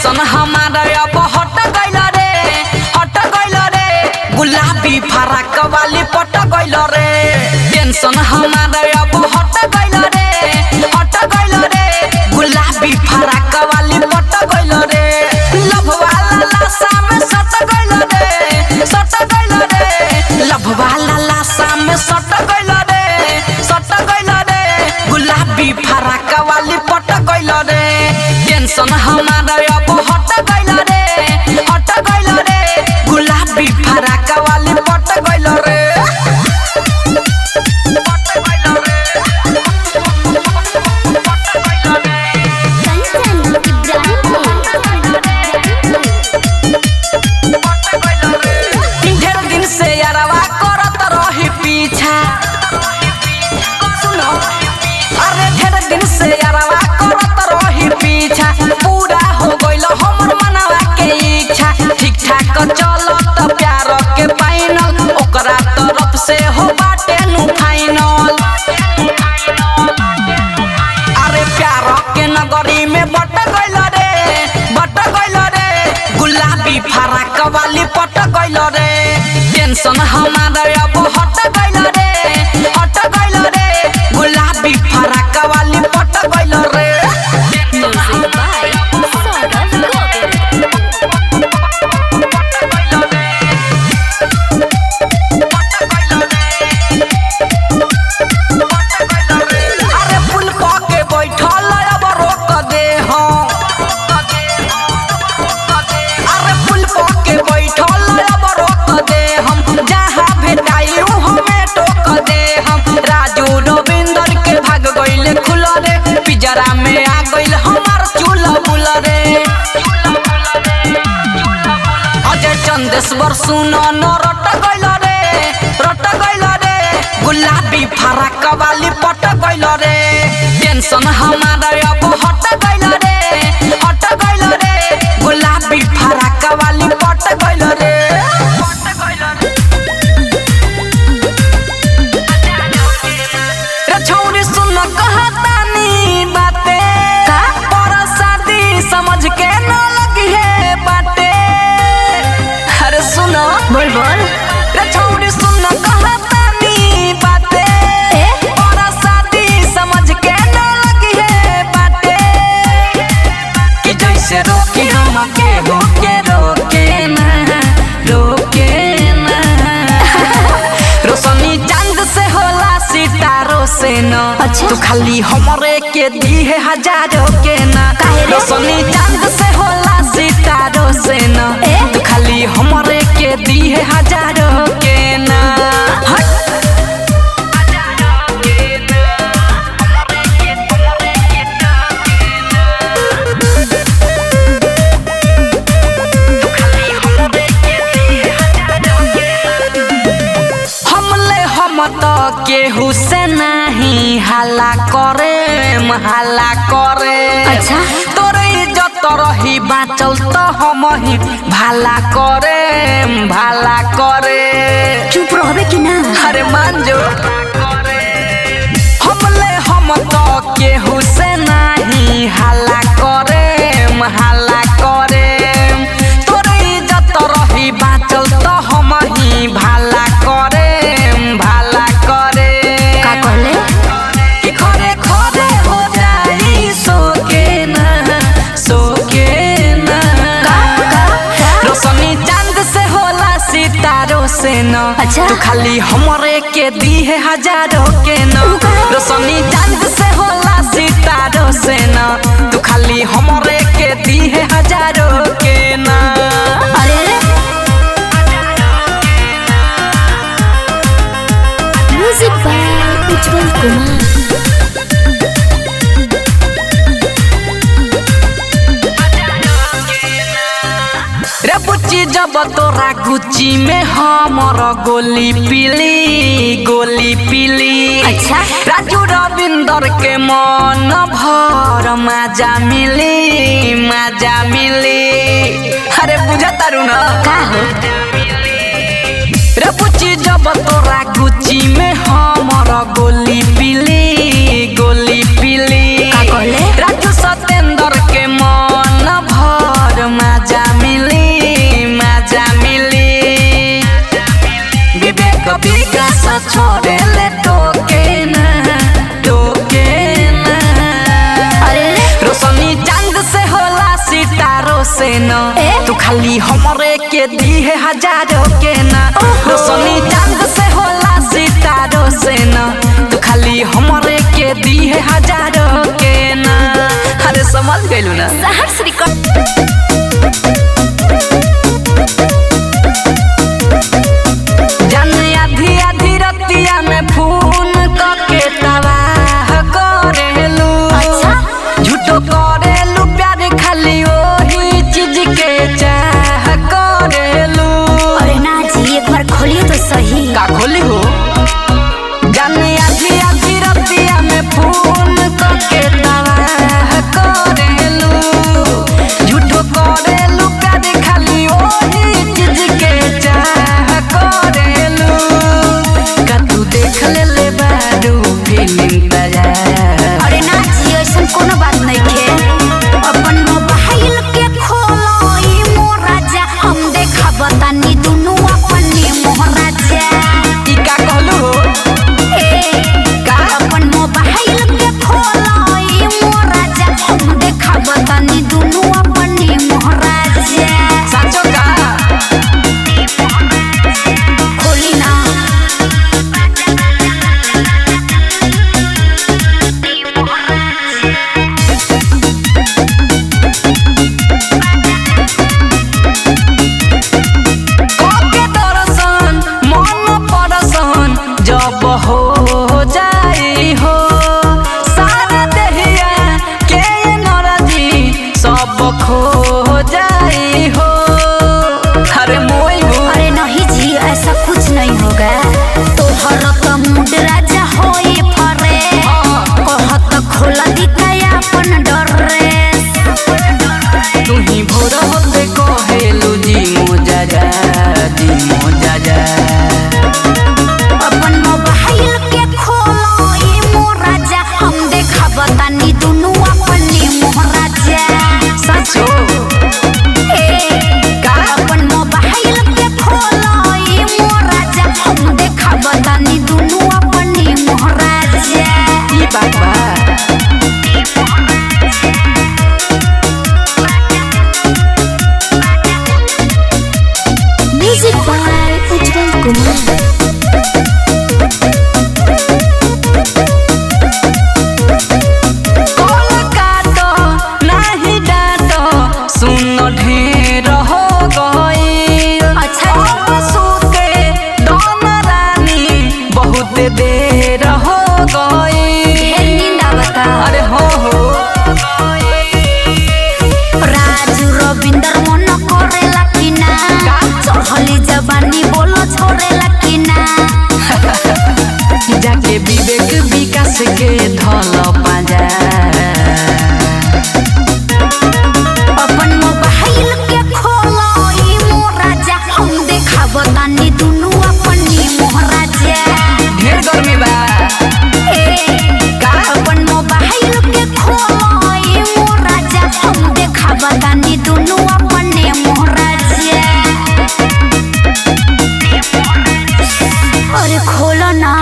Tension हमारा अब हट गइल रे गुलाबी फराक वाली पट गइल रे। टेंशन हमारा अब हट गइल रे गुलाबी फराक वाली पट गइल रे। लव वाला लाशा में सट गइल रे लव वाला लाशा में सट गइल रे गुलाबी फराक वाली पट गइल रे। टेंशन हमारा अब हट गइल रे गुलाबी फराक वाली पट गइल रे। ढेर दिन से यारवा करत रही पीछा सुनो अरे ढेर दिन से यारवा करत रही पीछा पूरा हो गइल हमर मनवा के इच्छा। ठीक ठाक चलत प्यार के फाइनल ओकरा तरफ से हो बाटे नु फाइनल। अरे प्यार के नगरी में बट गइल रे गुलाबी फराक वाली पट गइल रे। टेंशन हमारा अब हट गइल रे गुलाबी फराक वाली पट गइल रे। अरे पुल के बैठल अब रोक दे अरे पुल के बैठल अब रोक दे हम जहाँ भेटाई हमें टोक दे हम। राजू रविंदर के भाग गइले खुल रे पिजरा में आ गइल हमार चूल बुल रे। अजय चंदेश्वर सुनो न रट गइल रे गुलाबी फराक वाली पट गइल रे। टेंशन हमारा अब हट गइल रे गुलाबी फराक वाली पट गइल रे। रे छौरी सुन कहतानी बाते पर शादी समझ के न लगी है बाटे। अरे सुनो बोल रे छौरी सुन कहतानी बाते पर शादी समझ के न लगी है बाटे। कि जैसे रोके हम के रोके ना रोशनी चांद से होला सितारों से न। अच्छा। तू खाली हमरे के दी है हजारों के ना। रोशनी चांद से होला सितारों से न। तू खाली हमरे के दी है हजारों के ना। हमले हम तो केहू से नहीं हाला करे। अच्छा। तोरे इज्जत रही बाचल तो हम ही भाला करे। चुप रहबे कि ना। अरे मान जो हमले हम तो केहू से नहीं हाला करे। तोरे इज्जत रही बाचल तो हम ही भाला करे। का कहले कि खरे हो जाई सोके ना रोशनी चांद से होला सितारों से न। अच्छा। तू खाली हमरे के दी है हजारों के न। रोशनी चांद से होला सितारों से न। तू खाली हमरे के दी है हजारों के न। अरे म्यूजिक बाय उज्जवल कुमार। रे बुच्ची जब तोरा गुच्ची में हमर गोली पीली। अच्छा। राजू रविंदर के मन भर मजा मिली। अरे बुझा तारू न का हो रे बुच्ची जब तोरा गुच्ची में हमर गोली पीली। का कहले राजू सतेंद्र के मन भर से न तू खाली हमरे के दी है हजारों के ना रोशनी चांद से होला सितारों से न तू खाली हमरे के दी है हजारों के ना। अरे समझ गइलू ना सहर्ष रिकॉर्ड जाने आधी आधी रतिया में फोन करके तबाह करेलू झूठो करेलू प्यार खाली वही चीज के चाह करेलू। अरे ना जी एक बार खोलिए तो सही। का खोली हो जाने आधी आधी रतिया में फोन करके तबाह करेलू झूठो करेलू प्यार खाली वही चीज के चाह करेलू। का तू देख ले बारू फीलिंग तजा। अरे ना जी ऐसा कोनो बात नहीं खे अपन मोबाइल के खोलो ई मोराजा हम देखा बतानी दुनु अपने मोहराजा। ई का कहलू हो का अपन मोबाइल के खोलो ई मोराजा हम देखा बतानी दुनु अपने मोहराजा। साचो का खोली ना के दर्शन मन परसन जब हो जाई हो सारा देहिया के नरजी सब खो जाई हो। अरे मोई हो अरे नहीं जी ऐसा कुछ नहीं होगा तोहर तो मूड राजा होई फरे कहत खोला दिखाया अपन ड्रेस। तू ही भोर होते कहेलू जी मोजा जा जी मोजा जा। अपन मोबाइल के खोलो ई मोराजा हम देखा बतानी दुनु अपने मोहराजा। साचो का अपन मोबाइल के खोलो ई मोराजा हम देखा बतानी दुनु अपने मोहराजा। ई बात बा music by Ujjwal Kumar. Call काटो नाही डाटो सुन ढेर हो गई। अच्छा। सुते दोन रानी बहुत देर हो गई। ढेर नींद आवता। अरे हो राजू रविंदर मन करेला कि ना चढ़ली जवानी बोलो छोड़ेला कि ना। जाके विवेक विकास के धल पाजा। अपन मोबाइल के खोलो ई मोराजा हम देखा बतानी दुनु अपनी मोहराजा। ढेर गर्मी बा का अपन मोबाइल के खोलो ई मोराजा हम देखा बतानी दुनु अपने मोहराजा। अरे खोलो ना।